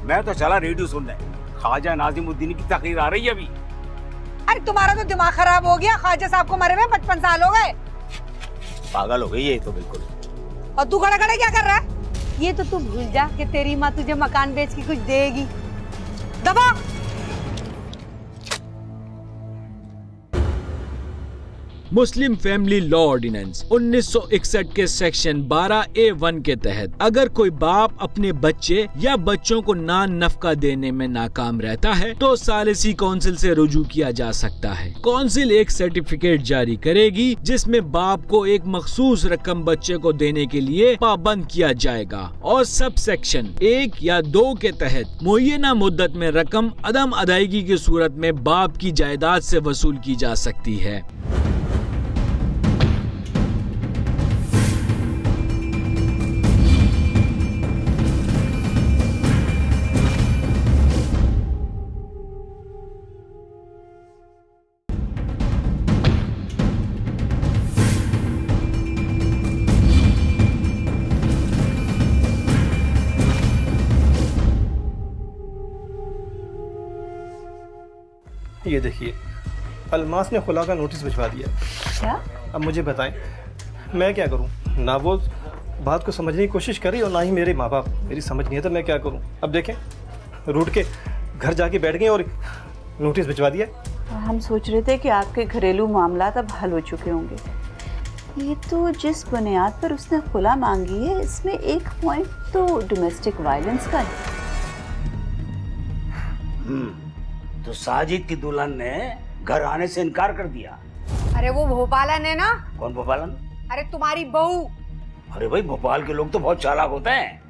मैं तो चला रेडियो सुनने, ख्वाजा नाजिमुद्दीन की तकरीर आ रही है अभी। अरे तुम्हारा तो दिमाग खराब हो गया, ख्वाजा साहब को मरे हुए 55 साल हो गए। पागल हो गई है तो बिल्कुल। और तू खड़ा खड़ा क्या कर रहा है? ये तो तू भूल जा कि तेरी माँ तुझे मकान बेच के कुछ देगी। दबा। मुस्लिम फैमिली लॉ ऑर्डिनेंस 1961 के सेक्शन 12A1 के तहत अगर कोई बाप अपने बच्चे या बच्चों को नान नफका देने में नाकाम रहता है तो सालिसी काउंसिल से रुजू किया जा सकता है। काउंसिल एक सर्टिफिकेट जारी करेगी जिसमें बाप को एक मखसूस रकम बच्चे को देने के लिए पाबंद किया जाएगा और सब सेक्शन 1 या 2 के तहत मुय्यना मुद्दत में रकम अदम अदायगी की सूरत में बाप की जायदाद से वसूल की जा सकती है। ये देखिए, अलमास ने खुला का नोटिस भिजवा दिया। क्या? अब मुझे बताएं मैं क्या करूं? ना वो बात को समझने की कोशिश कर रही और ना ही मेरे माँ बाप मेरी समझ नहीं है, तो मैं क्या करूं? अब देखें, रूठ के घर जाके बैठ गए और नोटिस भिजवा दिया। हम सोच रहे थे कि आपके घरेलू मामला अब हल हो चुके होंगे। ये तो जिस बुनियाद पर उसने खुला मांगी है, इसमें एक पॉइंट तो डोमेस्टिक वायलेंस का है। तो साजिद की दुल्हन ने घर आने से इनकार कर दिया। अरे वो भोपालन है ना। कौन भोपालन? अरे तुम्हारी बहू। अरे भाई, भोपाल के लोग तो बहुत चालाक होते हैं।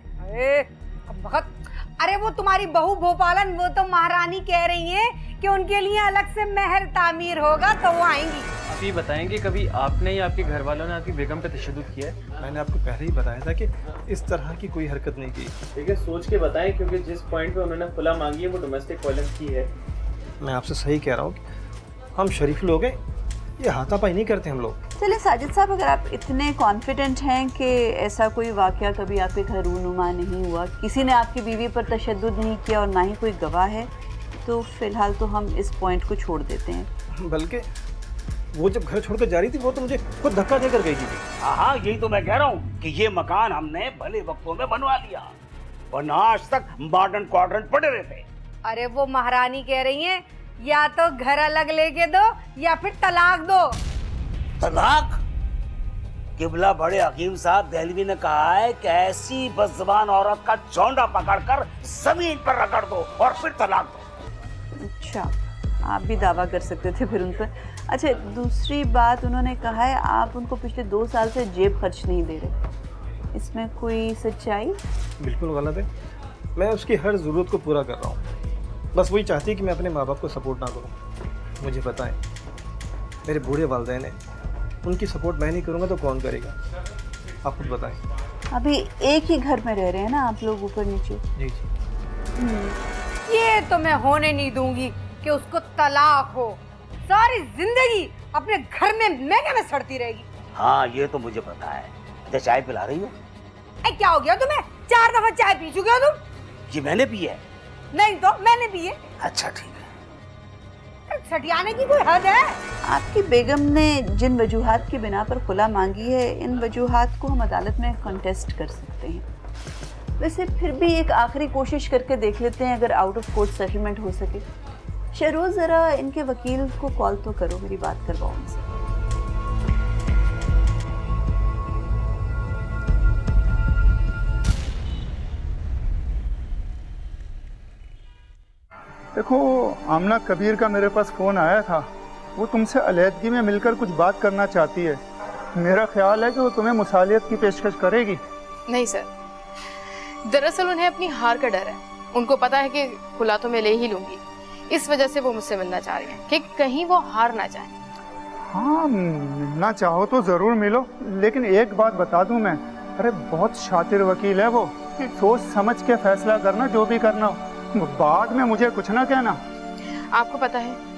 अरे वो तुम्हारी बहू भोपालन, वो तो महारानी कह रही है कि उनके लिए अलग से महल तामीर होगा तो वो आएंगी। अभी बताएंगे कभी आपने या आपके घर वालों ने आपकी बेगम पे तशद्दुद किया है? मैंने आपको पहले ही बताया था कि इस तरह की कोई हरकत नहीं की। ठीक है, सोच के बताएं, क्योंकि जिस पॉइंट पे उन्होंने खुला मांगी है वो डोमेस्टिक वायलेंस की है। मैं आपसे सही कह रहा हूँ, हम शरीफ लोग हैं, ये हाथापाई नहीं करते हम लोग। चलिए साजिद साहब, अगर आप इतने कॉन्फिडेंट हैं कि ऐसा कोई वाकया कभी आपके घर रूनुमा नहीं हुआ, किसी ने आपकी बीवी पर तशद्दुद नहीं किया और ना ही कोई गवाह है, तो फिलहाल तो हम इस पॉइंट को छोड़ देते हैं। बल्कि वो जब घर छोड़कर जा रही थी वो तो मुझे खुद धक्का देकर गई थी। हाँ, यही तो मैं कह रहा हूँ कि ये मकान हमने भले वक्तों में बनवा लिया, वरना आज तक मॉडर्न क्वाड्रेंट पड़े रहते। अरे वो महारानी कह रही है या तो घर अलग लेके दो या फिर तलाक दो। तलाक? किबला बड़े हकीम साहब दहलवी ने कहा है कि ऐसी बदज़बान औरत का चौंडा पकड़कर जमीन पर रगड़ दो और फिर तलाक दो। अच्छा, आप भी दावा कर सकते थे फिर उन पर। अच्छा, दूसरी बात, उन्होंने कहा है आप उनको पिछले 2 साल से जेब खर्च नहीं दे रहे, इसमें कोई सच्चाई? बिल्कुल गलत है। मैं उसकी हर ज़रूरत को पूरा कर रहा हूँ, बस वही चाहती है कि मैं अपने माँ बाप को सपोर्ट ना करूँ। मुझे बताएं, मेरे बूढ़े वालिदैन हैं, उनकी सपोर्ट मैं नहीं करूँगा तो कौन करेगा? आप खुद बताएं। अभी एक ही घर में रह रहे हैं ना आप लोग, ऊपर नीचे? जी जी। ये तो मैं होने नहीं दूंगी कि उसको तलाक हो, सारी जिंदगी अपने घर में महंगे में सड़ती रहेगी। हाँ ये तो मुझे पता है। तो चाय पिला रही हो? क्या हो गया तुम्हें? 4 दफा चाय पी चुके हो तुम। ये मैंने पी है? नहीं तो मैंने पी है। अच्छा ठीक है। सटियाने की कोई हद है? आपकी बेगम ने जिन वजूहात की बिना पर खुला मांगी है, इन वजूहात को हम अदालत में कंटेस्ट कर सकते हैं। वैसे फिर भी एक आखिरी कोशिश करके देख लेते हैं, अगर आउट ऑफ कोर्ट सेटलमेंट हो सके। शहरोज ज़रा इनके वकील को कॉल तो करो, मेरी बात करवाओ उनसे। देखो आमना, कबीर का मेरे पास फ़ोन आया था। वो तुमसे अलहदगी में मिलकर कुछ बात करना चाहती है। मेरा ख्याल है कि वो तुम्हें मुसालियत की पेशकश करेगी। नहीं सर, दरअसल उन्हें अपनी हार का डर है। उनको पता है कि खुला तो मैं ले ही लूंगी, इस वजह से वो मुझसे मिलना चाह रही हैं कि कहीं वो हार ना जाए। हाँ, मिलना चाहो तो ज़रूर मिलो, लेकिन एक बात बता दूं मैं, अरे बहुत शातिर वकील है वो। सोच समझ के फैसला करना, जो भी करना हो। बाद में मुझे कुछ ना कहना। आपको पता है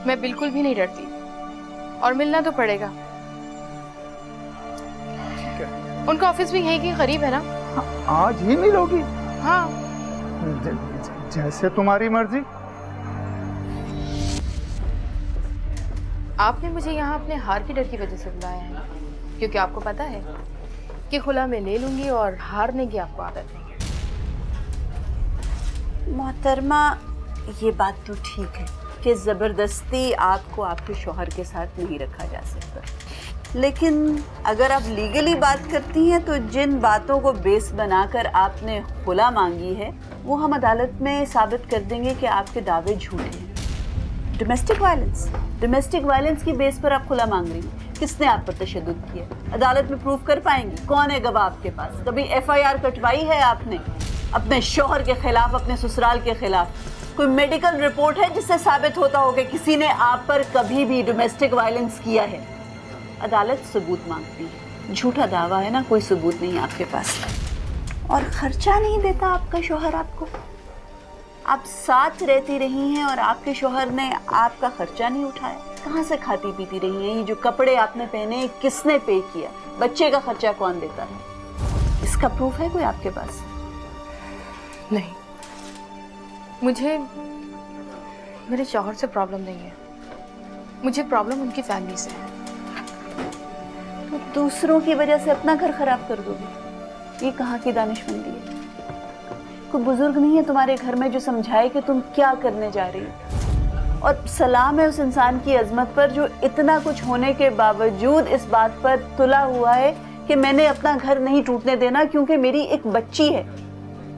मैं बिल्कुल भी नहीं डरती, और मिलना तो पड़ेगा। उनका ऑफिस भी यहीं के करीब है ना? आज ही मिलोगी? हाँ। जैसे तुम्हारी मर्जी। आपने मुझे यहाँ अपने हार की डर की वजह से बुलाया है, क्योंकि आपको पता है कि खुला मैं ले लूंगी और हारने की आपको आदत नहीं है। मोहतरमा, ये बात तो ठीक है कि ज़बरदस्ती आपको आपके शौहर के साथ नहीं रखा जा सकता, लेकिन अगर आप लीगली बात करती हैं तो जिन बातों को बेस बनाकर आपने खुला मांगी है, वो हम अदालत में साबित कर देंगे कि आपके दावे झूठे हैं। डोमेस्टिक वायलेंस की बेस पर आप खुला मांग रही हैं। किसने आप पर तशद्दुद किया? अदालत में प्रूफ कर पाएंगी? कौन है गवाह आपके पास? कभी FIR कटवाई है आपने अपने शौहर के खिलाफ, अपने ससुराल के खिलाफ? कोई मेडिकल रिपोर्ट है जिससे साबित होता हो कि किसी ने आप पर कभी भी डोमेस्टिक वायलेंस किया है? अदालत सबूत मांगती है। झूठा दावा है ना, कोई सबूत नहीं आपके पास। और खर्चा नहीं देता आपका शौहर आपको? आप साथ रहती रही हैं और आपके शौहर ने आपका खर्चा नहीं उठाया? कहाँ से खाती पीती रही हैं? ये जो कपड़े आपने पहने किसने पे किया? बच्चे का खर्चा कौन देता है? इसका प्रूफ है कोई आपके पास? नहीं, मुझे मेरे शौहर से प्रॉब्लम नहीं है, मुझे प्रॉब्लम उनकी फैमिली से है। तो दूसरों की वजह से अपना घर खराब कर दोगे? ये कहाँ की दानिशमंदी है? कोई बुजुर्ग नहीं है तुम्हारे घर में जो समझाए कि तुम क्या करने जा रही हो? और सलाम है उस इंसान की अजमत पर जो इतना कुछ होने के बावजूद इस बात पर तुला हुआ है कि मैंने अपना घर नहीं टूटने देना, क्योंकि मेरी एक बच्ची है।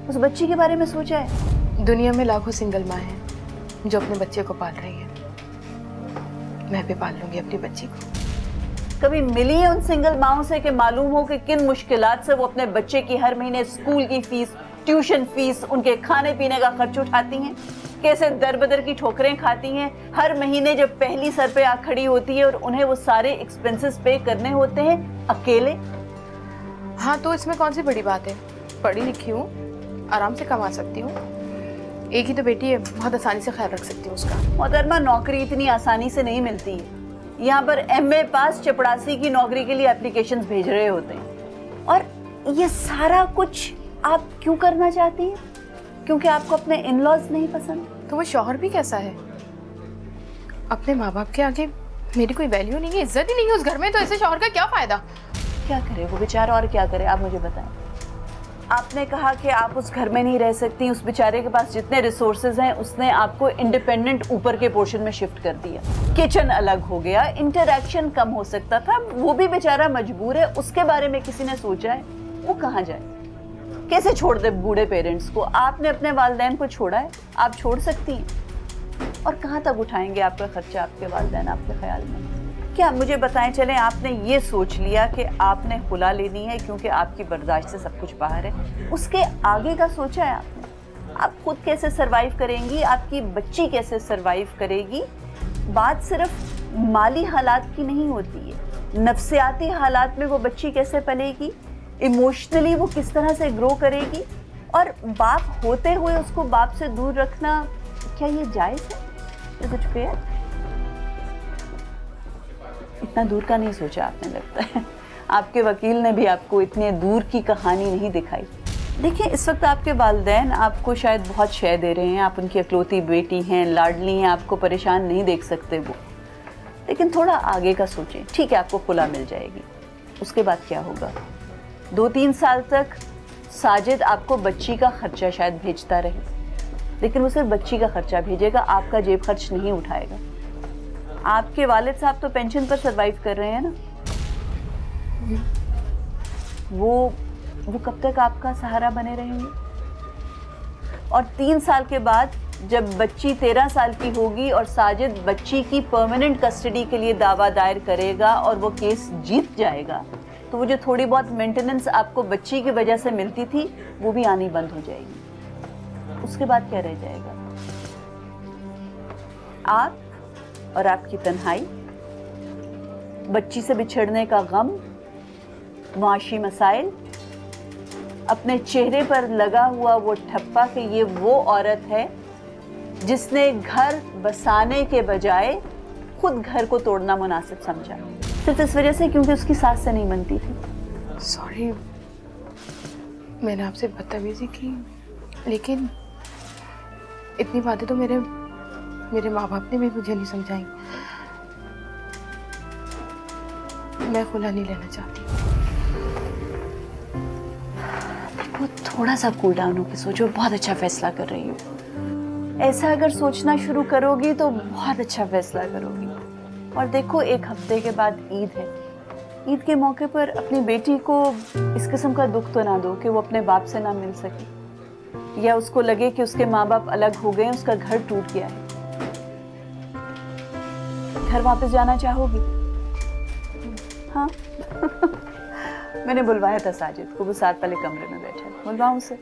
उस बच्ची के बारे में सोचा है? दुनिया में लाखों सिंगल माँ हैं जो अपने बच्चे को पाल रही हैं। मैं भी पाल लूंगी अपनी बच्ची को। कभी मिली है उन सिंगल माओं से कि मालूम हो कि किन मुश्किलात से वो अपने बच्चे की हर महीने स्कूल की फीस, ट्यूशन फीस, उनके खाने पीने का खर्च उठाती हैं? कैसे दर बदर की ठोकरें खाती हैं हर महीने जब पहली सर पे आ खड़ी होती है और उन्हें वो सारे एक्सपेंसेस पे करने होते हैं अकेले? हाँ, तो इसमें कौन सी बड़ी बात है? पढ़ी लिखी हूँ, आराम से कमा सकती हूँ। एक ही तो बेटी है, बहुत आसानी से ख्याल रख सकती हूँ उसका। मोहतरमा, नौकरी इतनी आसानी से नहीं मिलती है। यहाँ पर MA पास चपड़ासी की नौकरी के लिए एप्लीकेशंस भेज रहे होते हैं। और ये सारा कुछ आप क्यों करना चाहती हैं? क्योंकि आपको अपने इन-लॉज नहीं पसंद? तो वो शौहर भी कैसा है? अपने माँ बाप के आगे मेरी कोई वैल्यू नहीं है, इज्जत ही नहीं है उस घर में, तो ऐसे शौहर का क्या फायदा? क्या करे वो बेचारा, और क्या करे? आप मुझे बताएं। आपने कहा कि आप उस घर में नहीं रह सकती, उस बेचारे के पास जितने रिसोर्सेज हैं उसने आपको इंडिपेंडेंट ऊपर के पोर्शन में शिफ्ट कर दिया। किचन अलग हो गया, इंटरैक्शन कम हो सकता था, वो भी बेचारा मजबूर है। उसके बारे में किसी ने सोचा है? वो कहाँ जाए? कैसे छोड़ दे बूढ़े पेरेंट्स को? आपने अपने वालिदैन को छोड़ा है, आप छोड़ सकती हैं। और कहाँ तक उठाएंगे आपका खर्चा आपके वालिदैन आपके ख्याल में? क्या मुझे बताएं, चलें आपने ये सोच लिया कि आपने खुला लेनी है क्योंकि आपकी बर्दाश्त से सब कुछ बाहर है, उसके आगे का सोचा है आपने? आप खुद कैसे सरवाइव करेंगी, आपकी बच्ची कैसे सरवाइव करेगी? बात सिर्फ माली हालात की नहीं होती है, नफ्सियाती हालात में वो बच्ची कैसे पलेगी, इमोशनली वो किस तरह से ग्रो करेगी, और बाप होते हुए उसको बाप से दूर रखना, क्या ये जायज़ है? Is it fair? इतना दूर का नहीं सोचा आपने, लगता है आपके वकील ने भी आपको इतने दूर की कहानी नहीं दिखाई। देखिए, इस वक्त आपके वालिदैन आपको शायद बहुत शय दे रहे हैं, आप उनकी अकलौती बेटी हैं, लाडली हैं, आपको परेशान नहीं देख सकते वो, लेकिन थोड़ा आगे का सोचें। ठीक है, आपको खुला मिल जाएगी, उसके बाद क्या होगा? 2-3 साल तक साजिद आपको बच्ची का खर्चा शायद भेजता रहे, लेकिन वो सिर्फ बच्ची का खर्चा भेजेगा, आपका जेब खर्च नहीं उठाएगा। आपके वालिद साहब तो पेंशन पर सरवाइव कर रहे हैं ना, वो कब तक आपका सहारा बने रहेंगे? और 3 साल के बाद जब बच्ची 13 साल की होगी और साजिद बच्ची की परमानेंट कस्टडी के लिए दावा दायर करेगा और वो केस जीत जाएगा, तो वो जो थोड़ी बहुत मेंटेनेंस आपको बच्ची की वजह से मिलती थी वो भी आनी बंद हो जाएगी। उसके बाद क्या रह जाएगा? आप और आपकी तन्हाई, बच्ची से बिछड़ने का गम, मुआशी मसाइल, अपने चेहरे पर लगा हुआ वो ठप्पा कि ये वो औरत है जिसने घर बसाने के बजाय खुद घर को तोड़ना मुनासिब समझा, सिर्फ इस वजह से क्योंकि उसकी सास से नहीं बनती थी। सॉरी, मैंने आपसे बदतमीजी की, लेकिन इतनी बातें तो मेरे माँ बाप ने भी मुझे नहीं समझाई। मैं खुला नहीं लेना चाहती। वो थोड़ा सा कूल डाउन होकर सोचो, बहुत अच्छा फैसला कर रही हो। ऐसा अगर सोचना शुरू करोगी तो बहुत अच्छा फैसला करोगी। और देखो, 1 हफ्ते के बाद ईद है, ईद के मौके पर अपनी बेटी को इस किस्म का दुख तो ना दो कि वो अपने बाप से ना मिल सके, या उसको लगे कि उसके माँ बाप अलग हो गए, उसका घर टूट गया है। घर वापस जाना चाहोगी? हाँ मैंने बुलवाया था साजिद को, वो साथ वाले कमरे में बैठा है, बुलवाऊं उसे?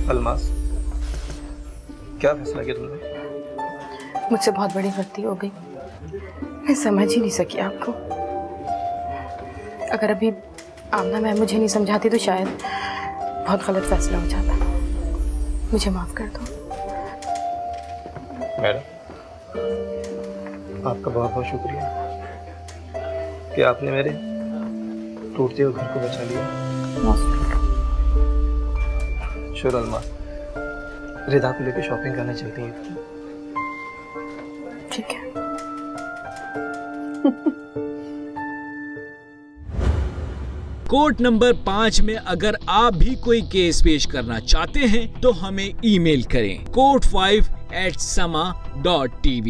अलमास, क्या फैसला किया तुमने? मुझसे बहुत बड़ी गलती हो गई, मैं समझ ही नहीं सकी आपको। अगर अभी आमना मैम मुझे नहीं समझाती तो शायद बहुत गलत फैसला हो जाता। मुझे माफ कर दो। मैडम, आपका बहुत बहुत शुक्रिया कि आपने मेरे टूटते हुए घर को बचा लिया। शुक्र अलमास, रिदा को लेकर शॉपिंग करने चलती है। ठीक है। कोर्ट नंबर 5 में अगर आप भी कोई केस पेश करना चाहते हैं तो हमें ईमेल करें court5@sama.tv।